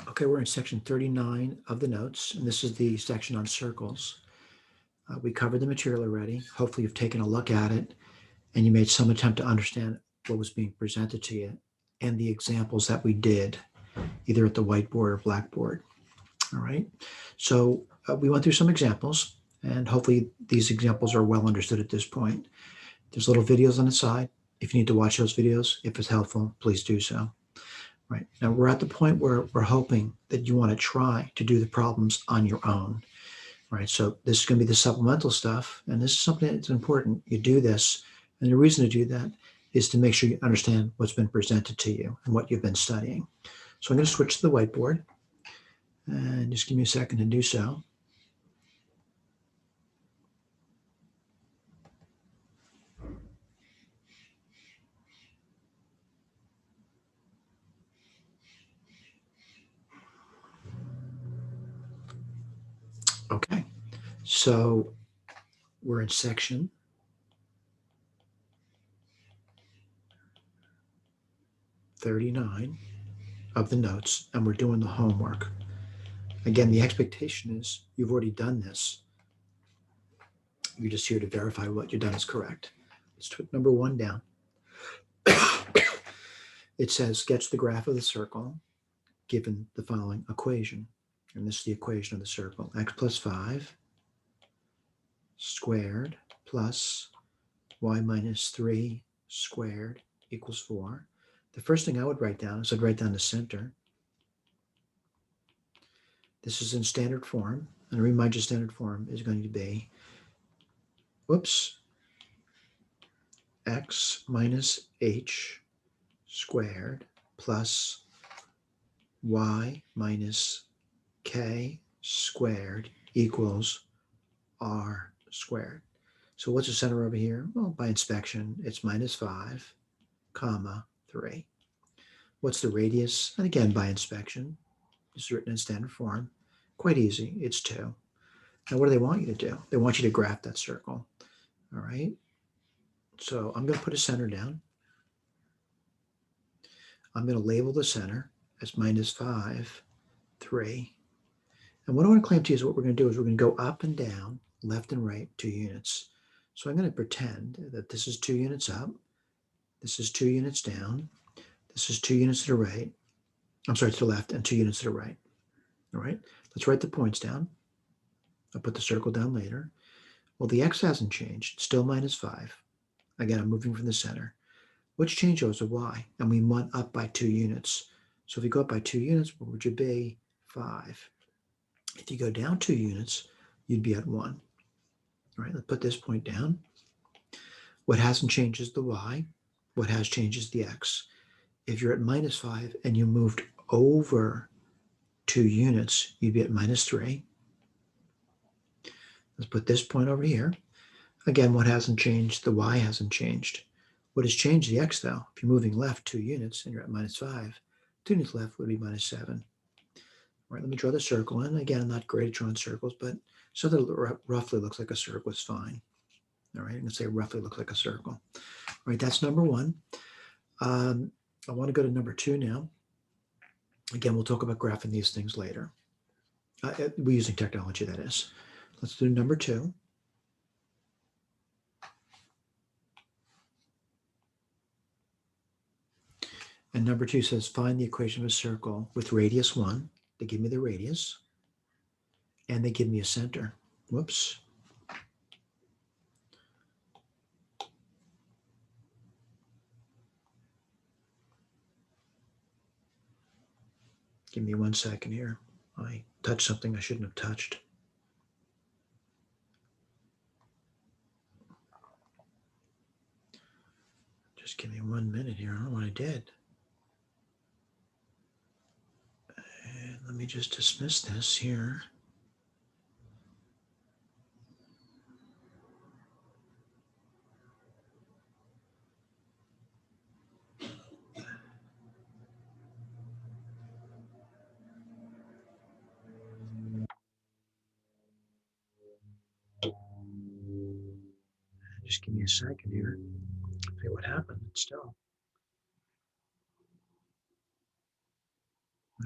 Okay, we're in section 39 of the notes, and this is the section on circles. We covered the material already. Hopefully you've taken a look at it and you made some attempt to understand what was being presented to you and the examples that we did, either at the whiteboard or blackboard. All right, so we went through some examples, and hopefully these examples are well understood at this point. There's little videos on the side. If you need to watch those videos, if it's helpful, please do so. Right. Now we're at the point where we're hoping that you want to try to do the problems on your own. Right. So this is going to be the supplemental stuff. And this is something that's important. You do this. And the reason to do that is to make sure you understand what's been presented to you and what you've been studying. So I'm going to switch to the whiteboard. And just give me a second to do so. Okay. So we're in section 39 of the notes, and we're doing the homework. Again, the expectation is you've already done this. You're just here to verify what you've done is correct. Let's put number 1 down. It says sketch the graph of the circle given the following equation. And this is the equation of the circle. X plus 5 squared plus y minus 3 squared equals 4. The first thing I would write down is I'd write down the center. This is in standard form. And remind you, standard form is going to be, x minus h squared plus y minus k squared equals r squared. So what's the center over here? Well, by inspection, it's minus 5, comma, 3. What's the radius? And again, by inspection, it's written in standard form. Quite easy. It's 2. Now, what do they want you to do? They want you to graph that circle. All right. So I'm going to put a center down. I'm going to label the center as minus 5, 3. And what I want to claim to you is what we're going to do is we're going to go up and down, left and right, 2 units. So I'm going to pretend that this is 2 units up, this is 2 units down, this is 2 units to the right, I'm sorry, to the left, and 2 units to the right. All right, let's write the points down. I'll put the circle down later. Well, the x hasn't changed, it's still minus 5. Again, I'm moving from the center. What's changed was a y, and we went up by 2 units. So if you go up by 2 units, what would you be? 5. If you go down 2 units, you'd be at 1. All right, let's put this point down. What hasn't changed is the y. What has changed is the x. If you're at minus 5 and you moved over 2 units, you'd be at minus 3. Let's put this point over here. Again, what hasn't changed? The y hasn't changed. What has changed? The x, though. If you're moving left 2 units and you're at minus 5, 2 units left would be minus 7. All right, let me draw the circle. And again, I'm not great at drawing circles, but so that it roughly looks like a circle is fine. All right, I'm going to say roughly looks like a circle. All right, that's number 1. I want to go to number 2 now. Again, we'll talk about graphing these things later. We're using technology, that is. Let's do number 2. And number 2 says find the equation of a circle with radius 1. They give me the radius. And they give me a center. Whoops. Give me 1 second here. I touched something I shouldn't have touched. Just give me 1 minute here. I don't know what I did. And let me just dismiss this here. Just give me a second here. See what happened still.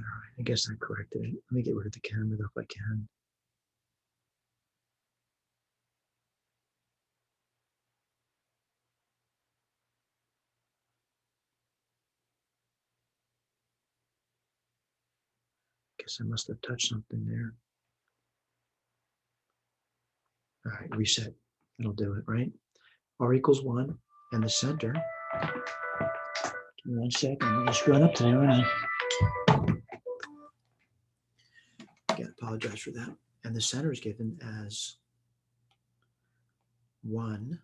right, I guess I corrected it. Let me get rid of the camera though if I can. Guess I must have touched something there. All right, reset. That'll do it, right? R equals 1, and the center. Give me 1 second. I'm just screwing up today, aren't I? Again, apologize for that. And the center is given as 1,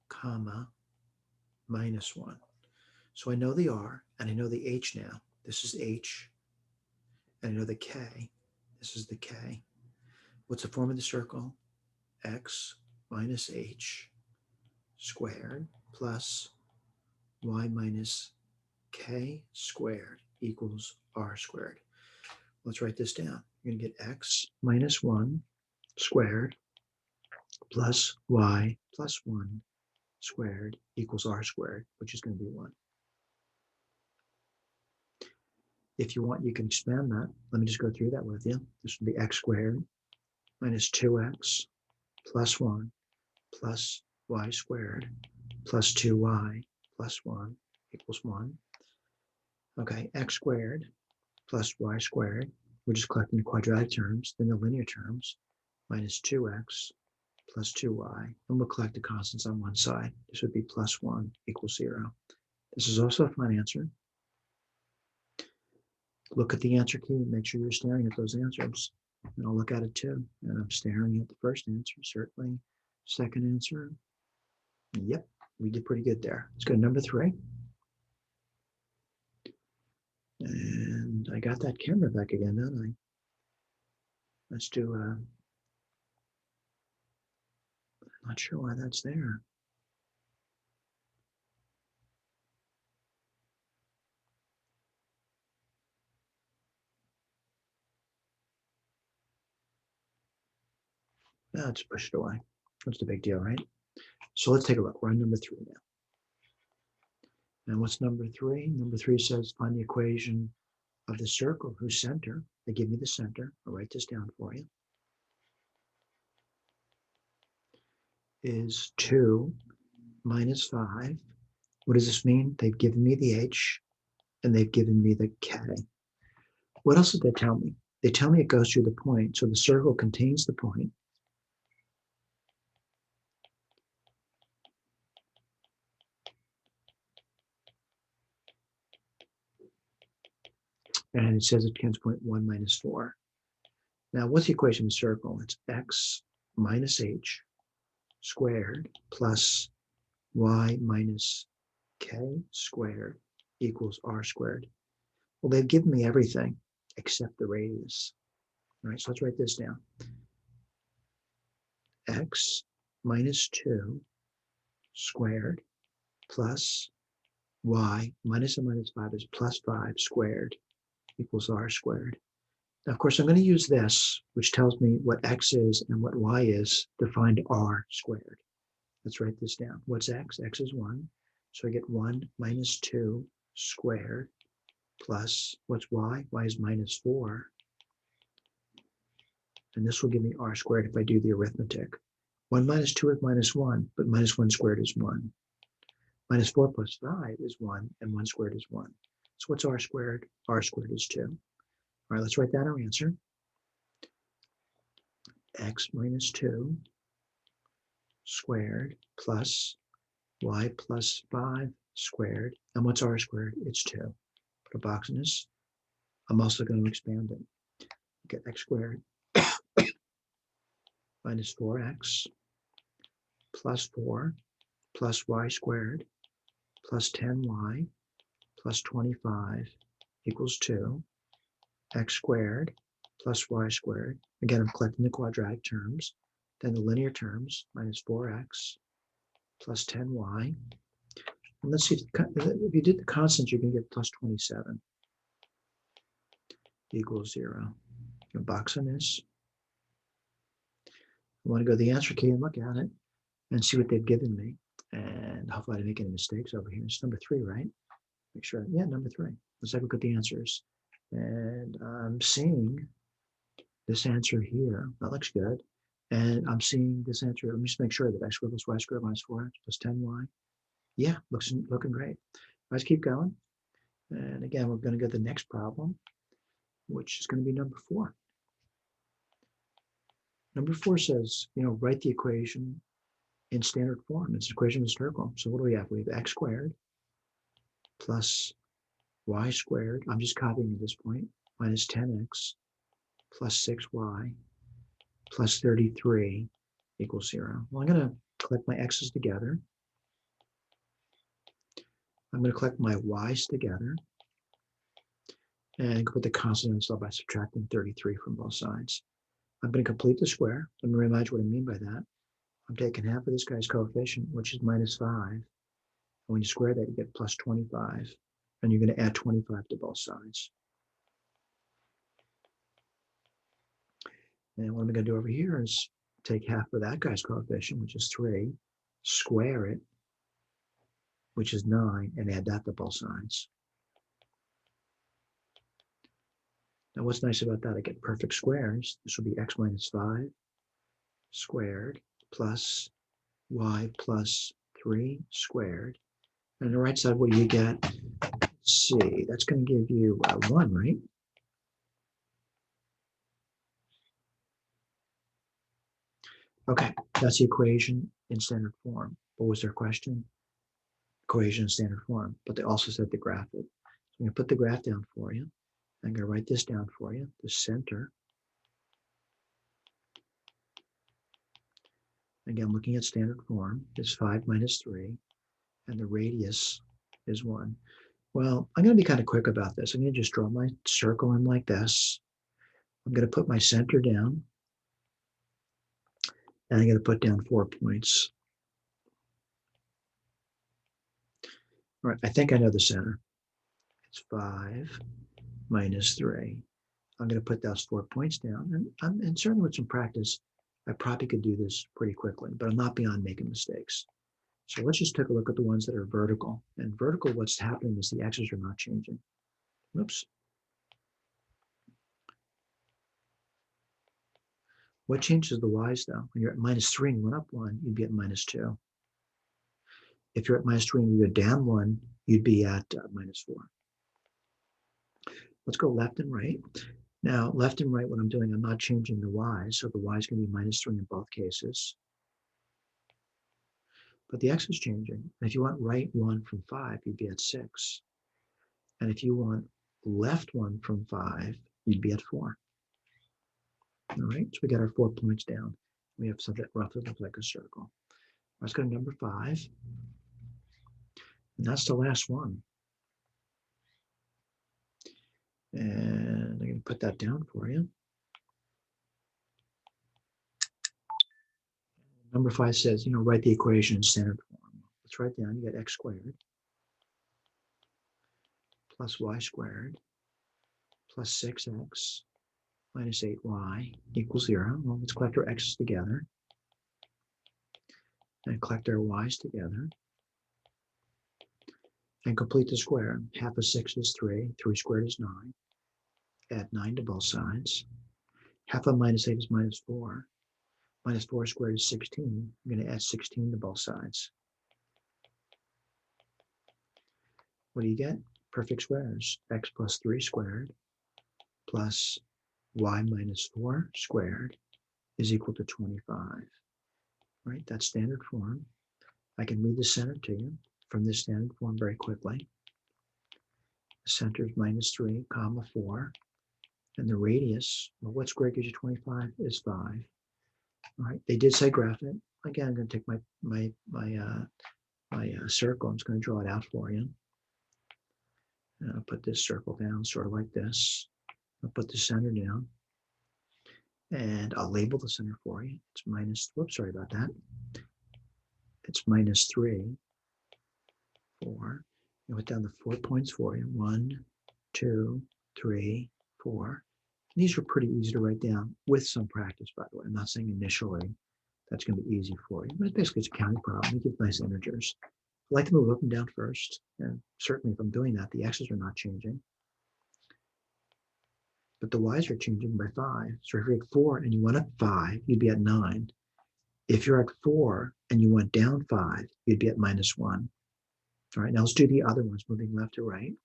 comma, minus 1. So I know the R, and I know the H now. This is H, and I know the K. This is the K. What's the form of the circle? X minus H squared plus Y minus K squared equals R squared. Let's write this down. You're going to get X minus 1 squared plus Y plus 1 squared equals R squared, which is going to be 1. If you want, you can expand that. Let me just go through that with you. This would be X squared minus 2X plus 1 plus Y squared plus 2Y plus 1 equals 1. Okay, X squared plus Y squared. We're just collecting the quadratic terms, then the linear terms, minus 2X plus 2Y. And we'll collect the constants on one side. This would be plus 1 equals 0. This is also a fun answer. Look at the answer key and make sure you're staring at those answers. And I'll look at it too. And I'm staring at the first answer, certainly. Second answer, yep, we did pretty good there. Let's go to number 3. And I got that camera back again, don't I? Let's do, I'm not sure why that's there. No, just push it away. What's the big deal, right? So let's take a look. We're on number 3 now. And what's number 3? Number 3 says find the equation of the circle whose center, they give me the center, I'll write this down for you, is 2 minus 5. What does this mean? They've given me the H and they've given me the K. What else did they tell me? They tell me it goes through the point. So the circle contains the point. And it says it contains point 1 minus 4. Now, what's the equation of the circle? It's X minus H squared plus Y minus K squared equals R squared. Well, they've given me everything except the radius. All right, so let's write this down. X minus 2 squared plus Y minus a minus 5 is plus 5 squared equals R squared. Now, of course, I'm going to use this, which tells me what X is and what Y is, to find R squared. Let's write this down. What's X? X is 1. So I get 1 minus 2 squared plus, what's Y? Y is minus 4. And this will give me R squared if I do the arithmetic. 1 minus 2 is minus 1, but minus 1 squared is 1. Minus 4 plus 5 is 1, and 1 squared is 1. So what's R squared? R squared is 2. All right, let's write down our answer. X minus 2 squared plus Y plus 5 squared. And what's R squared? It's 2. Put a box in this. I'm also going to expand it. Get X squared minus 4X plus 4 plus Y squared plus 10Y plus 25 equals 2. X squared plus Y squared. Again, I'm collecting the quadratic terms. Then the linear terms, minus 4X plus 10Y. And let's see, if you did the constants, you can get plus 27 equals 0. A box on this. I want to go to the answer key and look at it and see what they've given me. And hopefully I didn't make any mistakes over here. It's number 3, right? Make sure, yeah, number 3. Let's have a look at the answers. And I'm seeing this answer here. That looks good. And I'm seeing this answer. Let me just make sure that x squared plus y squared minus 4x plus 10y. Yeah, looking great. Let's keep going. And again, we're going to get the next problem, which is going to be number 4. Number 4 says, write the equation in standard form. It's an equation in circle. So what do we have? We have x squared plus y squared. I'm just copying at this point. Minus 10x plus 6y plus 33 equals 0. Well, I'm going to collect my x's together. I'm going to collect my y's together and put the constant in by subtracting 33 from both sides. I'm going to complete the square. Let me remind you what I mean by that. I'm taking half of this guy's coefficient, which is minus 5. And when you square that, you get plus 25. And you're going to add 25 to both sides. And what I'm going to do over here is take half of that guy's coefficient, which is 3, square it, which is 9, and add that to both sides. Now, what's nice about that? I get perfect squares. This will be x minus 5 squared plus y plus 3 squared. And on the right side, what do you get? Let's see, that's going to give you 1, right? Okay, that's the equation in standard form. What was their question? Equation in standard form, but they also said to graph it. So I'm going to put the graph down for you. I'm going to write this down for you. The center. Again, looking at standard form, is 5 minus 3, and the radius is 1. Well, I'm going to be kind of quick about this. I'm going to just draw my circle in like this. I'm going to put my center down, and I'm going to put down 4 points. All right, I think I know the center. It's 5 minus 3. I'm going to put those 4 points down, and certainly with some practice, I probably could do this pretty quickly, but I'm not beyond making mistakes. So let's just take a look at the ones that are vertical. And vertical, what's happening is the x's are not changing. Oops. What changes the y's though? When you're at minus 3 and you went up 1, you'd be at minus 2. If you're at minus 3 and you go down 1, you'd be at minus 4. Let's go left and right. Now, left and right, what I'm doing, I'm not changing the y's, so the y's going to be minus 3 in both cases. But the x is changing. And if you want right 1 from 5, you'd be at 6. And if you want left 1 from 5, you'd be at 4. All right, so we got our 4 points down. We have something that roughly looks like a circle. Let's go to number 5. And that's the last one. And I'm going to put that down for you. Number 5 says, write the equation in standard form. Let's write down, you got x squared plus y squared plus 6x minus 8y equals 0. Well, let's collect our x's together and collect our y's together and complete the square. Half of 6 is 3. 3 squared is 9. Add 9 to both sides. Half of minus 8 is minus 4. Minus 4 squared is 16. I'm going to add 16 to both sides. What do you get? Perfect squares. X plus 3 squared plus y minus 4 squared is equal to 25. Right? That's standard form. I can read the center to you from this standard form very quickly. The center is minus 3, comma 4. And the radius, well, what square gives you 25 is 5. All right, they did say graph it. Again, I'm going to take my circle. I'm just going to draw it out for you. And I'll put this circle down sort of like this. I'll put the center down. And I'll label the center for you. It's minus, whoops, sorry about that. It's minus 3, 4. I put down the 4 points for you. 1, 2, 3, 4. These are pretty easy to write down with some practice, by the way. I'm not saying initially that's going to be easy for you, but basically it's a counting problem. You get nice integers. I like to move up and down first. And certainly if I'm doing that, the x's are not changing. but the y's are changing by 5. So if you're at 4 and you went up 5, you'd be at 9. If you're at 4 and you went down 5, you'd be at -1. All right, now let's do the other ones, moving left to right.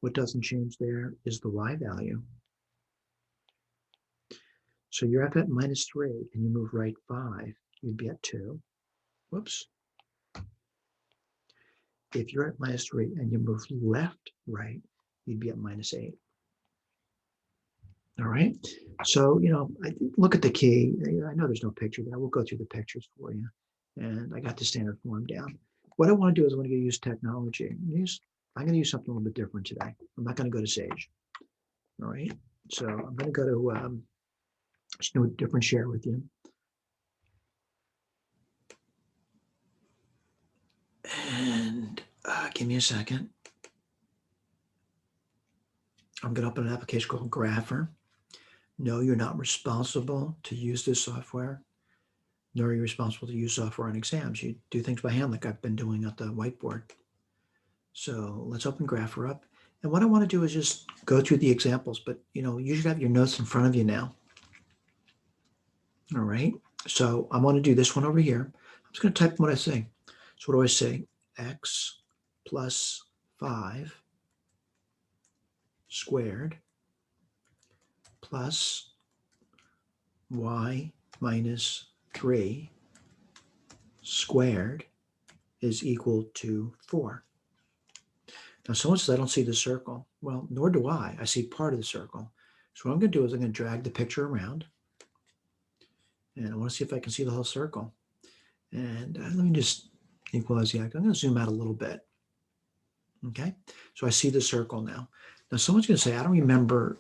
What doesn't change there is the y value. So you're at that -3 and you move right 5, you'd be at 2. Whoops. If you're at -3 and you move left right, you'd be at -8. All right. So, look at the key. I know there's no picture there. We'll go through the pictures for you. And I got the standard form down. What I want to do is I want to use technology. I'm going to use something a little bit different today. I'm not going to go to Sage. All right. So I'm going to go to just do a different share with you. And give me a second. I'm going to open an application called Grapher. No, you're not responsible to use this software, nor are you responsible to use software on exams. You do things by hand like I've been doing at the whiteboard. So let's open Grapher up. And what I want to do is just go through the examples, but you should have your notes in front of you now. All right. So I want to do this one over here. I'm just going to type what I say. So what do I say? X plus 5 squared plus y minus 3 squared is equal to 4. Now, someone says, I don't see the circle. Well, nor do I. I see part of the circle. So what I'm going to do is I'm going to drag the picture around. And I want to see if I can see the whole circle. And let me just equalize the act. I'm going to zoom out a little bit. Okay, so I see the circle now. Now, someone's going to say, I don't remember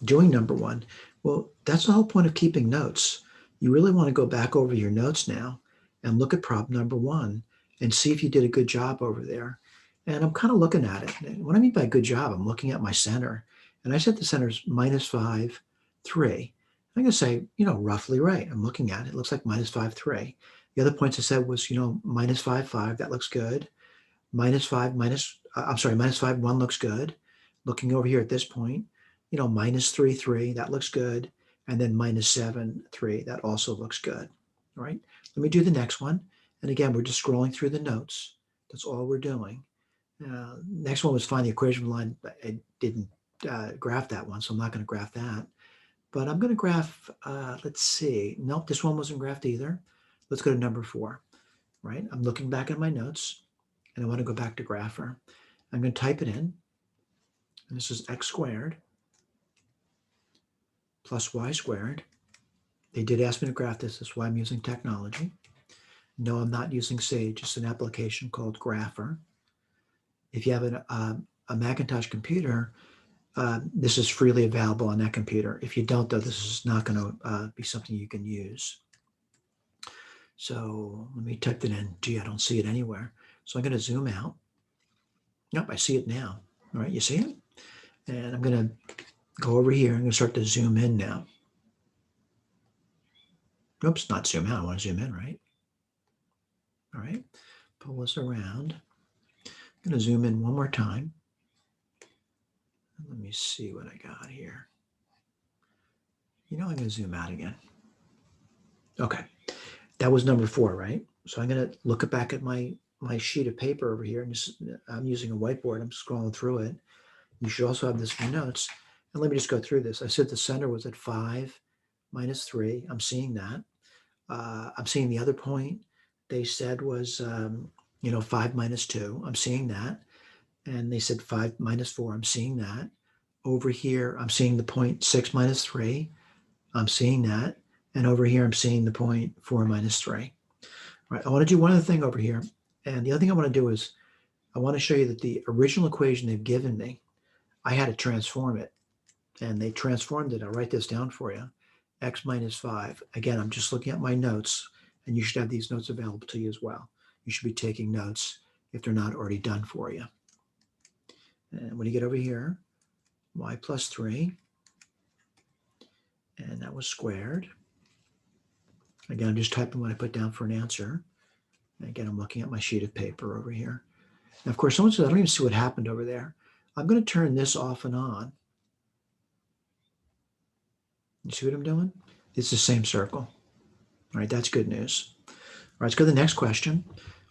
doing number 1. Well, that's the whole point of keeping notes. You really want to go back over your notes now and look at problem number 1 and see if you did a good job over there. And I'm kind of looking at it. And what I mean by good job, I'm looking at my center. And I said the center is -5, 3. I'm going to say, roughly right. I'm looking at it. It looks like -5, 3. The other points I said was, -5, 5. That looks good. -5, -5, 1 looks good. Looking over here at this point, -3, 3. That looks good. And then -7, 3. That also looks good. All right. Let me do the next one. And again, we're just scrolling through the notes. That's all we're doing. Next one was find the equation line. I didn't graph that one, so I'm not going to graph that. But I'm going to graph, let's see. Nope, this one wasn't graphed either. Let's go to number 4, right? I'm looking back at my notes, and I want to go back to Grapher. I'm going to type it in. And this is x squared plus y squared. They did ask me to graph this. That's why I'm using technology. No, I'm not using Sage. It's an application called Grapher. If you have a Macintosh computer, this is freely available on that computer. If you don't, though, this is not going to be something you can use. So let me type it in. Gee, I don't see it anywhere. So I'm going to zoom out. Nope, I see it now. All right, you see it? And I'm going to go over here. I'm going to start to zoom in now. Oops, not zoom out. I want to zoom in, right? All right, pull this around. I'm going to zoom in one more time. Let me see what I got here. I'm going to zoom out again. Okay, that was number 4, right? So I'm going to look back at my sheet of paper over here. And I'm using a whiteboard. I'm scrolling through it. You should also have this for notes. And let me just go through this. I said the center was at 5 minus 3. I'm seeing that. I'm seeing the other point they said was, 5 minus 2. I'm seeing that. And they said 5 minus 4. I'm seeing that. Over here, I'm seeing the point 6 minus 3. I'm seeing that. And over here, I'm seeing the point 4 minus 3. All right, I want to do one other thing over here. And the other thing I want to do is I want to show you that the original equation they've given me, I had to transform it. And they transformed it. I'll write this down for you. X minus 5. Again, I'm just looking at my notes, and you should have these notes available to you as well. You should be taking notes if they're not already done for you. And when you get over here, y plus 3, and that was squared. Again, I'm just typing what I put down for an answer. And again, I'm looking at my sheet of paper over here. And of course, someone said, I don't even see what happened over there. I'm going to turn this off and on. You see what I'm doing? It's the same circle. All right, that's good news. All right, let's go to the next question,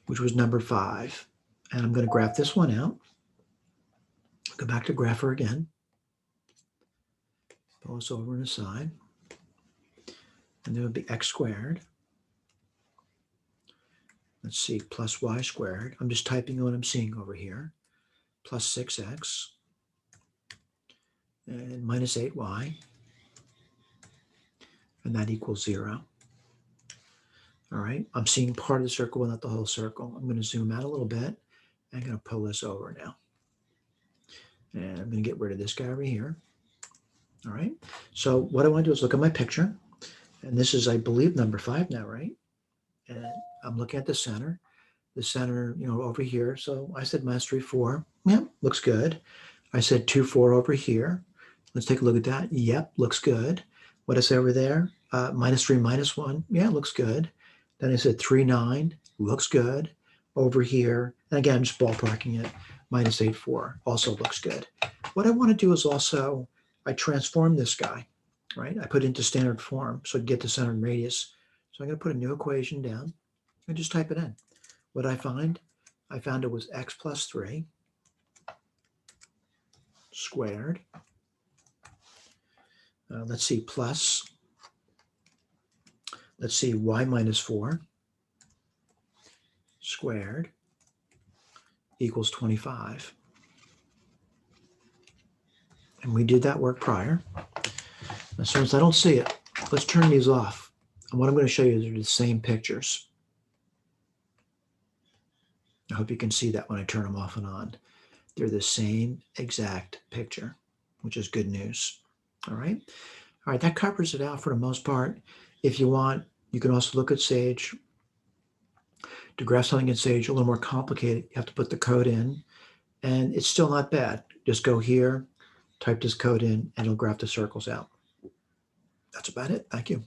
which was number 5. And I'm going to graph this one out. Go back to grapher again. Pull this over on the side. And there would be x squared. Let's see, plus y squared. I'm just typing what I'm seeing over here. Plus 6x. And minus 8y. And that equals 0. All right, I'm seeing part of the circle, but not the whole circle. I'm going to zoom out a little bit. I'm going to pull this over now. And I'm going to get rid of this guy over here. All right, so what I want to do is look at my picture. And this is, I believe, number 5 now, right? And I'm looking at the center, over here. So I said minus 3, 4. Yeah, looks good. I said 2, 4 over here. Let's take a look at that. Yep, looks good. What did I say over there? Minus 3, minus 1. Yeah, looks good. Then I said 3, 9. Looks good. Over here, and again, I'm just ballparking it. Minus 8, 4. Also looks good. What I want to do is also, I transform this guy, right? I put it into standard form so I get the center and radius. So I'm going to put a new equation down and just type it in. What did I find? I found it was x plus 3 squared. Let's see, plus, let's see, y minus 4 squared equals 25. And we did that work prior. Now, since I don't see it, let's turn these off. And what I'm going to show you is they're the same pictures. I hope you can see that when I turn them off and on. They're the same exact picture, which is good news. All right. All right, that covers it out for the most part. If you want, you can also look at Sage. To graph something in Sage, a little more complicated. You have to put the code in, and it's still not bad. Just go here, type this code in, and it'll graph the circles out. That's about it. Thank you.